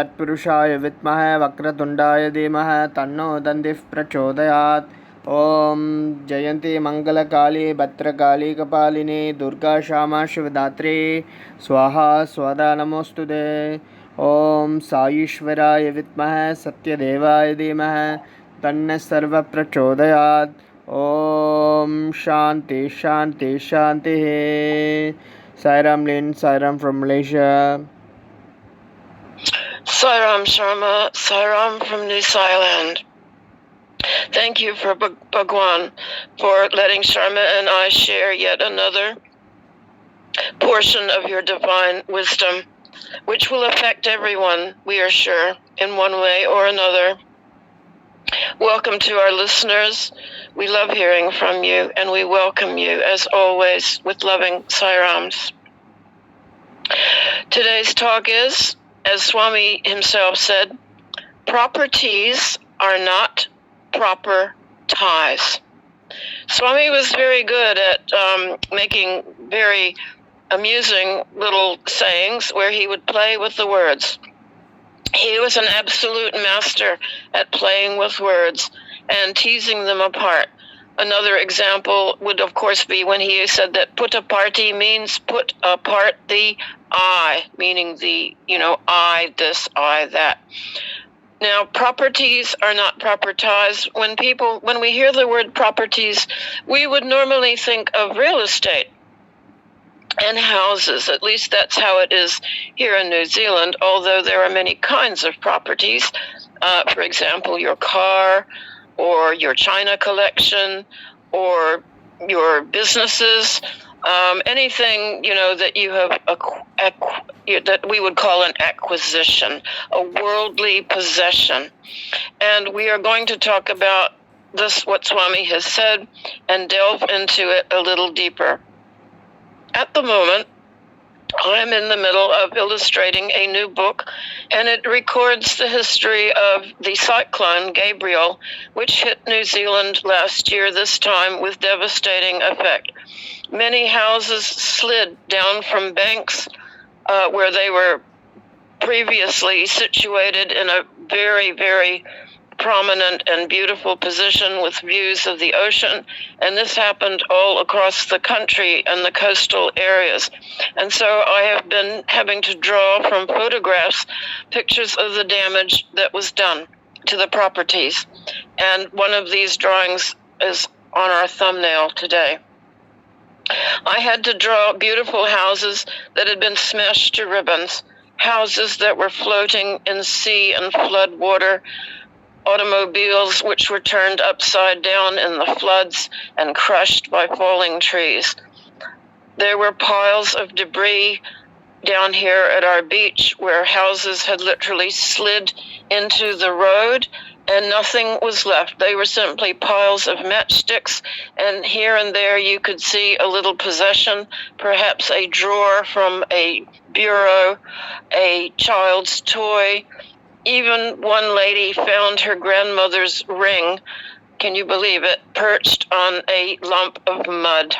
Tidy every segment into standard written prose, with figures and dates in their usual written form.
तत्पुरुषाय विद्महे वक्रतुण्डाय धीमहि तन्नो दन्तिः प्रचोदयात्। ॐ जयन्ती मङ्गलकाली भद्रकाली कपालिनी दुर्गा क्षमा शिवदात्री स्वाहा स्वदा नमोऽस्तुते। ॐ साईश्वराय विद्महे सत्यदेवाय धीमहि तन्नः सर्वः प्रचोदयात्। ॐ शान्ति शान्ति शान्तिः। Sairam Lin, Sairam from Malaysia. Sairam Sharma, Sairam from New Zealand. Thank you for Bhagwan for letting Sharma and I share yet another portion of your divine wisdom, which will affect everyone, we are sure, in one way or another. Welcome to our listeners. We love hearing from you, and we welcome you, as always, with loving Sairams. Today's talk is, as Swami himself said, properties are not proper ties. Swami was very good at making very amusing little sayings where he would play with the words. He was an absolute master at playing with words and teasing them apart. Another example would, of course, be when he said that puttaparti means put apart the I, meaning the, I, this, I, that. Now, properties are not proper ties. When we hear the word properties, we would normally think of real estate and houses. At least that's how it is here in New Zealand, although there are many kinds of properties. For example, your car or your china collection or your businesses, anything, that you have that we would call an acquisition, a worldly possession. And we are going to talk about this, what Swami has said, and delve into it a little deeper. At the moment, I'm in the middle of illustrating a new book, and it records the history of the cyclone Gabriel, which hit New Zealand last year, this time with devastating effect. Many houses slid down from banks where they were previously situated in a very, very prominent and beautiful position with views of the ocean, and this happened all across the country and the coastal areas. And so I have been having to draw from photographs pictures of the damage that was done to the properties, and one of these drawings is on our thumbnail today. I had to draw beautiful houses that had been smashed to ribbons, houses that were floating in sea and flood water, automobiles which were turned upside down in the floods and crushed by falling trees. There were piles of debris down here at our beach where houses had literally slid into the road and nothing was left. They were simply piles of matchsticks, and here and there you could see a little possession, perhaps a drawer from a bureau, a child's toy. Even one lady found her grandmother's ring, can you believe it, perched on a lump of mud.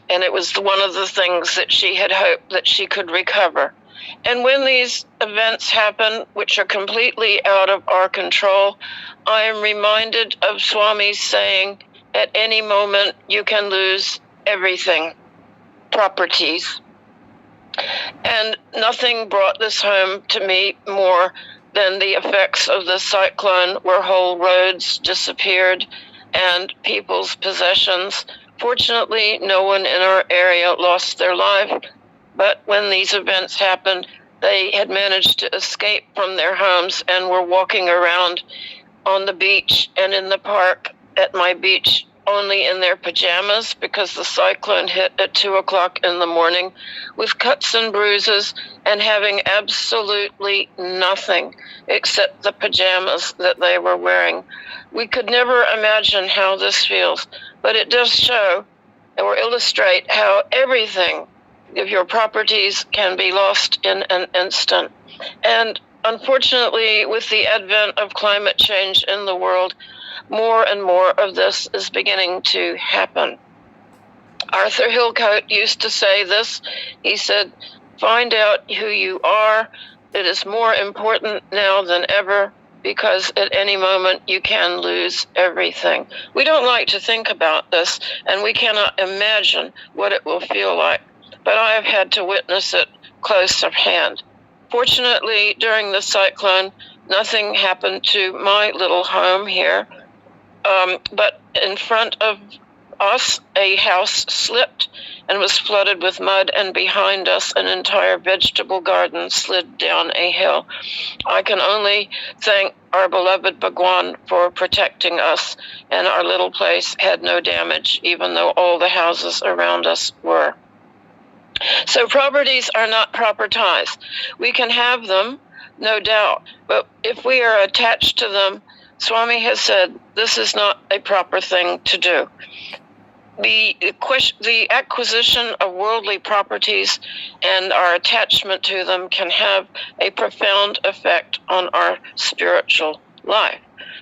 And it was one of the things that she had hoped that she could recover. And when these events happen, which are completely out of our control, I am reminded of Swami's saying, at any moment you can lose everything, properties. And nothing brought this home to me more than the effects of the cyclone, where whole roads disappeared and people's possessions. Fortunately, no one in our area lost their life, but when these events happened, they had managed to escape from their homes and were walking around on the beach and in the park at my beach only in their pajamas, because the cyclone hit at 2:00 in the morning, with cuts and bruises and having absolutely nothing except the pajamas that they were wearing. We could never imagine how this feels, but it does show or illustrate how everything of your properties can be lost in an instant. And unfortunately, with the advent of climate change in the world, more and more of this is beginning to happen. Arthur Hillcoat used to say this. He said, find out who you are It is more important now than ever because at any moment you can lose everything. We don't like to think about this, and we cannot imagine what it will feel like, but I have had to witness it close at hand. Fortunately, during the cyclone, nothing happened to my little home here, but in front of us, a house slipped and was flooded with mud, and behind us, an entire vegetable garden slid down a hill. I can only thank our beloved Bhagwan for protecting us, and our little place had no damage, even though all the houses around us were. So properties are not proper ties. We can have them, no doubt, but if we are attached to them, Swami has said this is not a proper thing to do. The acquisition of worldly properties and our attachment to them can have a profound effect on our spiritual life.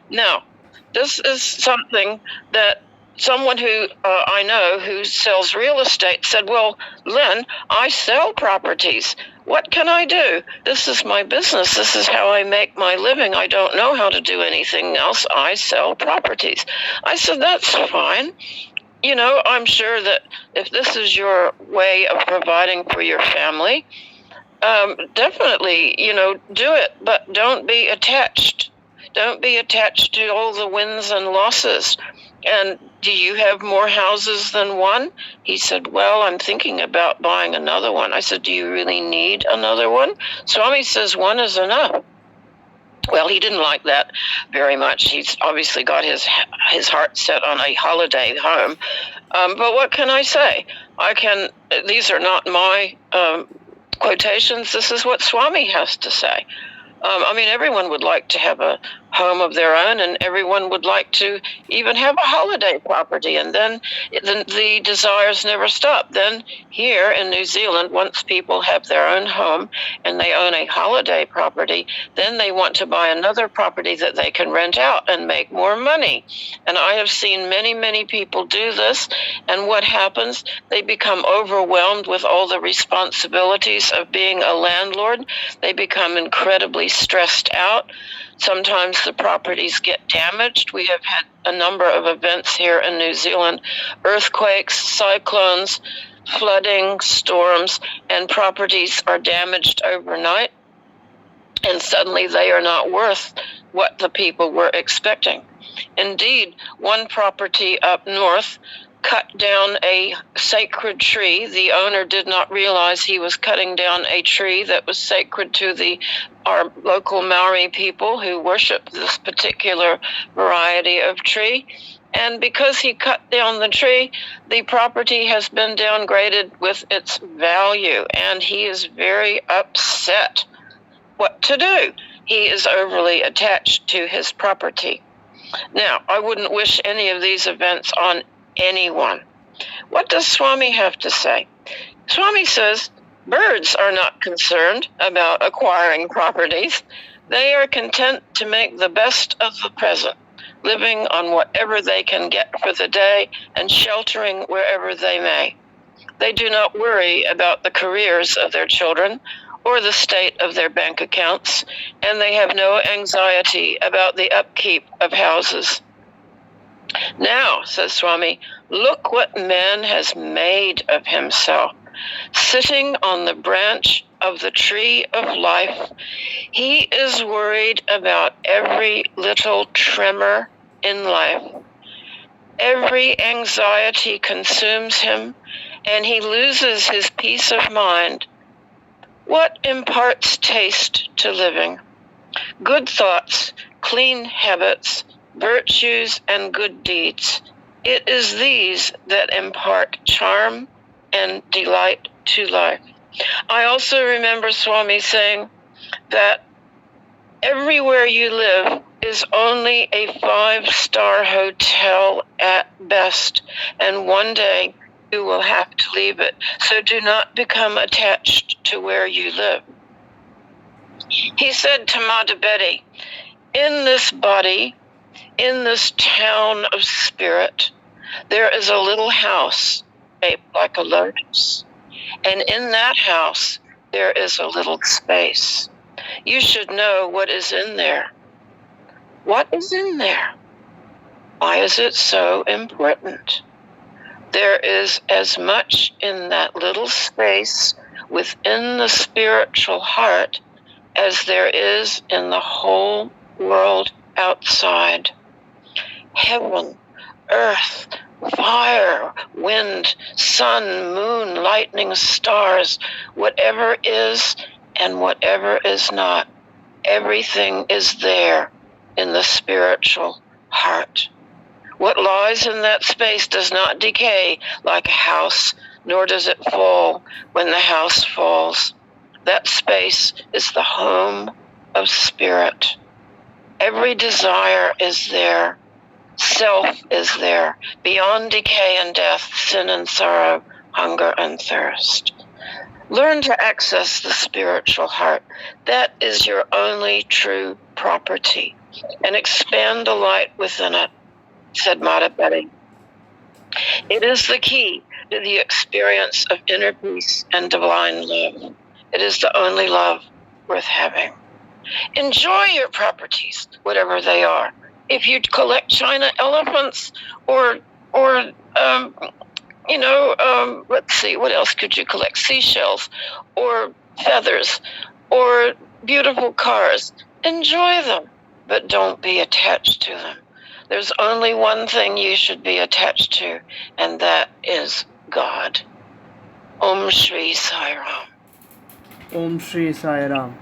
Now, this is something that someone who I know who sells real estate said, well, Lynn, I sell properties. What can I do? This is my business. This is how I make my living. I don't know how to do anything else. I sell properties. I said, that's fine. You know, I'm sure that if this is your way of providing for your family, definitely, do it, but don't be attached. Don't be attached to all the wins and losses. And do you have more houses than one? He said, well, I'm thinking about buying another one. I said, do you really need another one? Swami says one is enough. Well, he didn't like that very much. He's obviously got his heart set on a holiday home. But what can I say? These are not my quotations. This is what Swami has to say. Everyone would like to have a home of their own, and everyone would like to even have a holiday property, and then the desires never stop. Then here in New Zealand, once people have their own home and they own a holiday property, then they want to buy another property that they can rent out and make more money. And I have seen many, many people do this, and what happens? They become overwhelmed with all the responsibilities of being a landlord. They become incredibly stressed out. Sometimes the properties get damaged. We have had a number of events here in New Zealand, earthquakes, cyclones, flooding, storms, and properties are damaged overnight, and suddenly they are not worth what the people were expecting. Indeed, one property up north cut down a sacred tree. The owner did not realize he was cutting down a tree that was sacred to our local Maori people who worship this particular variety of tree. And because he cut down the tree, the property has been downgraded with its value, and he is very upset. What to do? He is overly attached to his property. Now, I wouldn't wish any of these events on anyone. What does Swami have to say? Swami says birds are not concerned about acquiring properties. They are content to make the best of the present, living on whatever they can get for the day and sheltering wherever they may. They do not worry about the careers of their children or the state of their bank accounts, and they have no anxiety about the upkeep of houses. Now, says Swami, look what man has made of himself. Sitting on the branch of the tree of life, he is worried about every little tremor in life. Every anxiety consumes him, and he loses his peace of mind. What imparts taste to living? Good thoughts, clean habits, virtues, and good deeds. It is these that impart charm and delight to life. I also remember Swami saying that everywhere you live is only a 5-star hotel at best, and one day you will have to leave it. So do not become attached to where you live. He said to Mother Betty, in this body, in this town of spirit, there is a little house shaped like a lotus. And in that house, there is a little space. You should know what is in there. What is in there? Why is it so important? There is as much in that little space within the spiritual heart as there is in the whole world outside. Heaven, earth, fire, wind, sun, moon, lightning, stars, whatever is and whatever is not, everything is there in the spiritual heart. What lies in that space does not decay like a house, nor does it fall when the house falls. That space is the home of spirit. Every desire is there. Self is there. Beyond decay and death, sin and sorrow, hunger and thirst. Learn to access the spiritual heart. That is your only true property. And expand the light within it, said Mata Betty. It is the key to the experience of inner peace and divine love. It is the only love worth having. Enjoy your properties, whatever they are. If you collect china elephants or let's see, what else could you collect? Seashells or feathers or beautiful cars. Enjoy them, but don't be attached to them. There's only one thing you should be attached to, and that is God. Om Shri Sai Ram. Om Shri Sai Ram.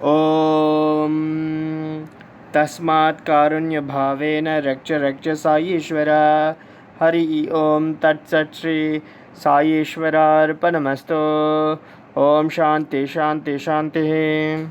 Om Tasmat Karunya Bhavena Rakcha Sai Ishvara. Hari Om Tat Sat Shri Sai Ishvara Arpanamastu. Om Shanti Shanti Shanti.